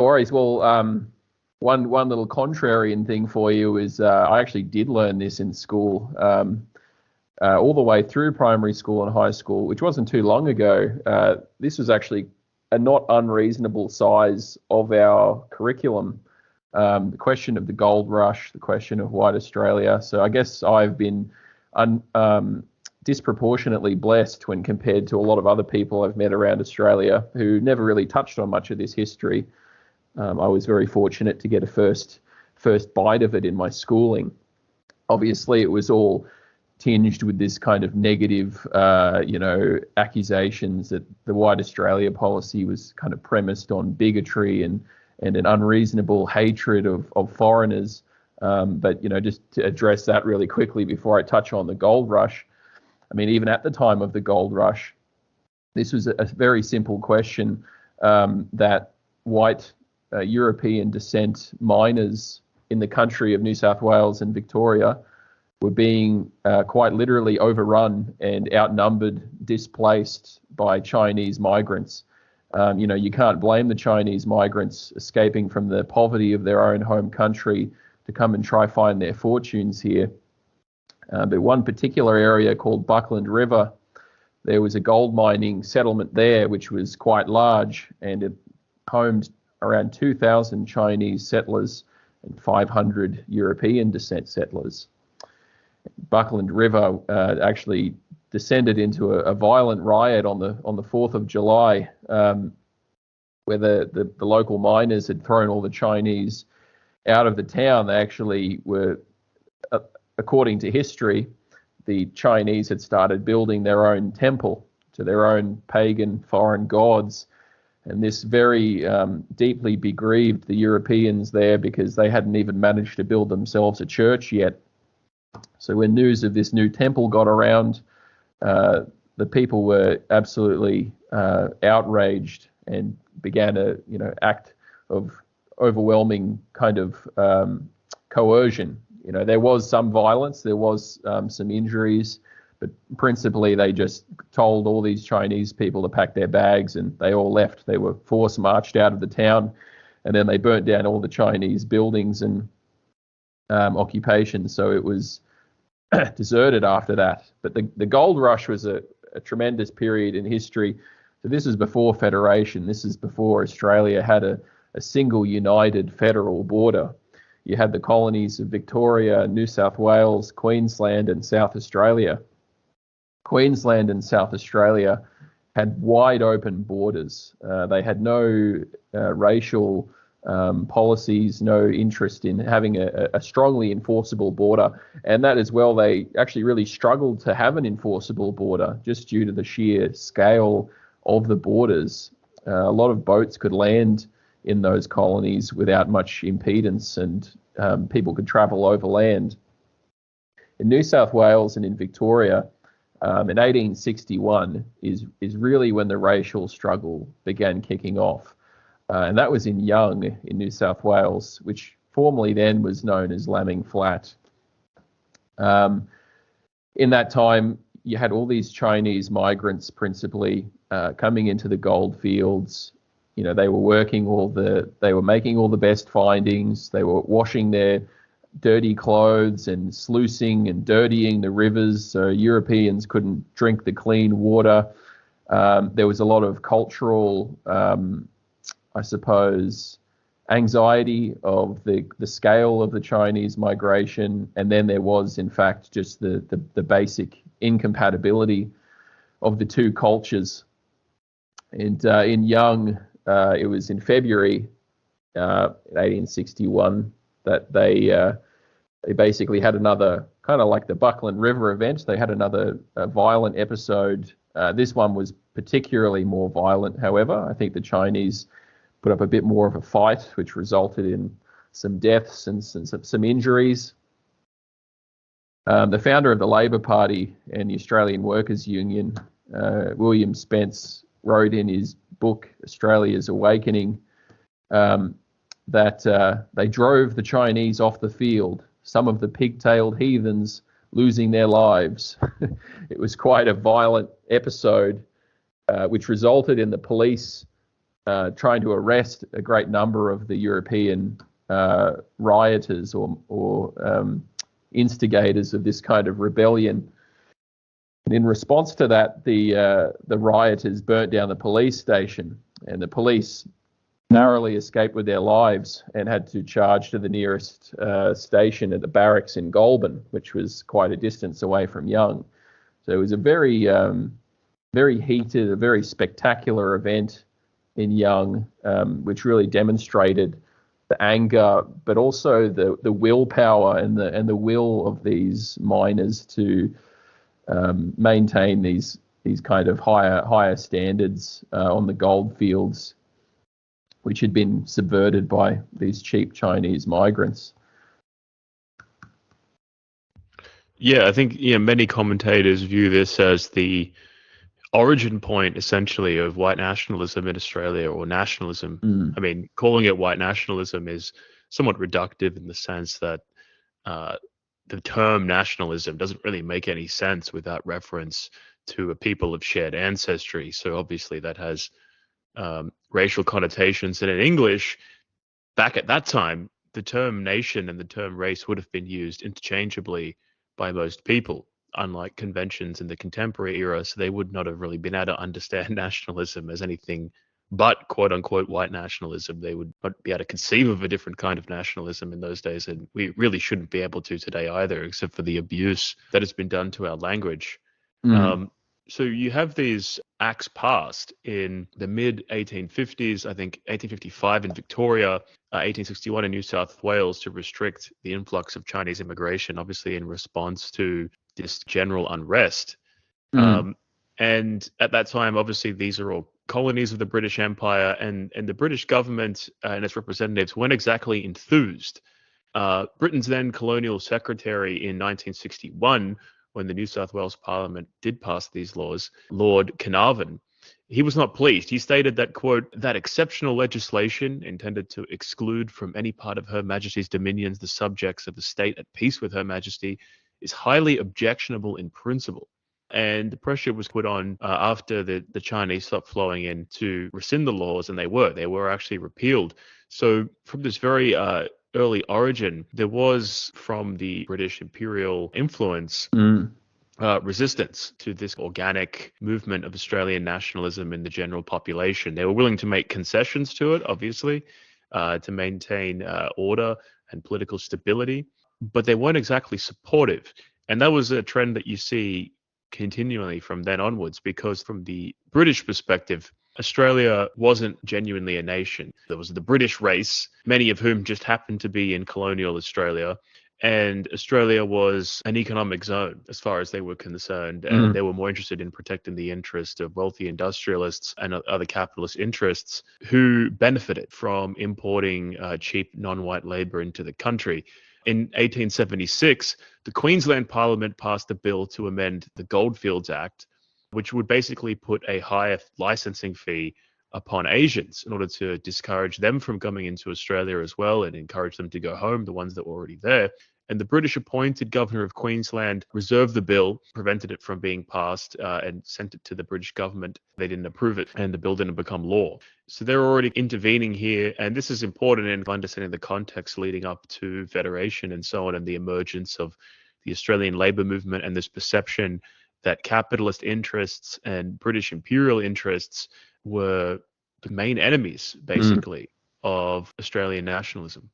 worries. Well, one little contrarian thing for you is I actually did learn this in school, all the way through primary school and high school, which wasn't too long ago. This was actually a not unreasonable size of our curriculum. The question of the gold rush, the question of white Australia. So I guess I've been disproportionately blessed when compared to a lot of other people I've met around Australia who never really touched on much of this history. I was very fortunate to get a first bite of it in my schooling. Obviously, it was all tinged with this kind of negative, accusations that the White Australia policy was kind of premised on bigotry and an unreasonable hatred of foreigners. But just to address that really quickly before I touch on the gold rush, I mean, even at the time of the gold rush, this was a very simple question that white European descent miners in the country of New South Wales and Victoria were being quite literally overrun and outnumbered, displaced by Chinese migrants. You can't blame the Chinese migrants escaping from the poverty of their own home country to come and try find their fortunes here. But one particular area called Buckland River, there was a gold mining settlement there which was quite large, and it homed around 2,000 Chinese settlers and 500 European descent settlers. Buckland River actually descended into a violent riot on the 4th of July, where the local miners had thrown all the Chinese out of the town. They actually were, according to history, the Chinese had started building their own temple to their own pagan foreign gods. And this very deeply begrieved the Europeans there because they hadn't even managed to build themselves a church yet. So when news of this new temple got around, the people were absolutely outraged and began a act of overwhelming kind of coercion. There was some violence, there was some injuries, but principally they just told all these Chinese people to pack their bags, and they all left. They were force marched out of the town, and then they burnt down all the Chinese buildings and occupations. So it was deserted after that. But the gold rush was a tremendous period in history. So this is before federation. This is before Australia had a single united federal border. You had the colonies of Victoria, New South Wales, Queensland, and South Australia. Queensland and South Australia had wide open borders. They had no racial policies, no interest in having a strongly enforceable border. And that as well, they actually really struggled to have an enforceable border just due to the sheer scale of the borders. A lot of boats could land in those colonies without much impedance, and people could travel overland. In New South Wales and in Victoria, in 1861 is really when the racial struggle began kicking off. And that was in Young in New South Wales, which formerly then was known as Lambing Flat. In that time, you had all these Chinese migrants principally coming into the gold fields. They were they were making all the best findings. They were washing their dirty clothes and sluicing and dirtying the rivers so Europeans couldn't drink the clean water. There was a lot of cultural, I suppose, anxiety of the scale of the Chinese migration. And then there was, in fact, just the basic incompatibility of the two cultures. And in Young, it was in February 1861 that they basically had another, kind of like the Buckland River event, they had another violent episode. This one was particularly more violent, however. I think the Chinese put up a bit more of a fight, which resulted in some deaths and some injuries. The founder of the Labor Party and the Australian Workers' Union, William Spence, wrote in his book, Australia's Awakening, that they drove the Chinese off the field, some of the pigtailed heathens losing their lives. It was quite a violent episode, which resulted in the police trying to arrest a great number of the European rioters or instigators of this kind of rebellion. And in response to that, the rioters burnt down the police station, and the police narrowly escaped with their lives and had to charge to the nearest station at the barracks in Goulburn, which was quite a distance away from Young. So it was a very, very heated, a very spectacular event in Young, which really demonstrated the anger, but also the willpower and the will of these miners to maintain these kind of higher standards on the gold fields, which had been subverted by these cheap Chinese migrants. Yeah, I think many commentators view this as the origin point, essentially, of white nationalism in Australia, or nationalism. I mean, calling it white nationalism is somewhat reductive in the sense that the term nationalism doesn't really make any sense without reference to a people of shared ancestry. So obviously that has racial connotations. And in English, back at that time, the term nation and the term race would have been used interchangeably by most people, unlike conventions in the contemporary era. So they would not have really been able to understand nationalism as anything but quote unquote white nationalism. They would not be able to conceive of a different kind of nationalism in those days. And we really shouldn't be able to today either, except for the abuse that has been done to our language. So you have these acts passed in the mid 1850s, I think 1855 in Victoria, 1861 in New South Wales, to restrict the influx of Chinese immigration, obviously in response to this general unrest. And at that time, obviously, these are all colonies of the British Empire, and the British government and its representatives weren't exactly enthused. Britain's then colonial secretary in 1961, when the New South Wales Parliament did pass these laws, Lord Carnarvon, he was not pleased. He stated that, quote, that exceptional legislation intended to exclude from any part of Her Majesty's dominions the subjects of a state at peace with Her Majesty is highly objectionable in principle. And the pressure was put on after the Chinese stopped flowing in to rescind the laws, and they were actually repealed. So from this very early origin, there was, from the British imperial influence, resistance to this organic movement of Australian nationalism in the general population. They were willing to make concessions to it, obviously, to maintain order and political stability, but they weren't exactly supportive. And that was a trend that you see continually from then onwards, because from the British perspective, Australia wasn't genuinely a nation. There was the British race, many of whom just happened to be in colonial Australia, and Australia was an economic zone as far as they were concerned, and they were more interested in protecting the interest of wealthy industrialists and other capitalist interests who benefited from importing cheap non-white labor into the country. In 1876, the Queensland Parliament passed a bill to amend the Goldfields Act, which would basically put a higher licensing fee upon Asians in order to discourage them from coming into Australia as well and encourage them to go home, the ones that were already there. And the British appointed governor of Queensland reserved the bill, prevented it from being passed, and sent it to the British government. They didn't approve it, and the bill didn't become law. So they're already intervening here, and this is important in understanding the context leading up to Federation and so on, and the emergence of the Australian labour movement and this perception that capitalist interests and British imperial interests were the main enemies, basically, of Australian nationalism.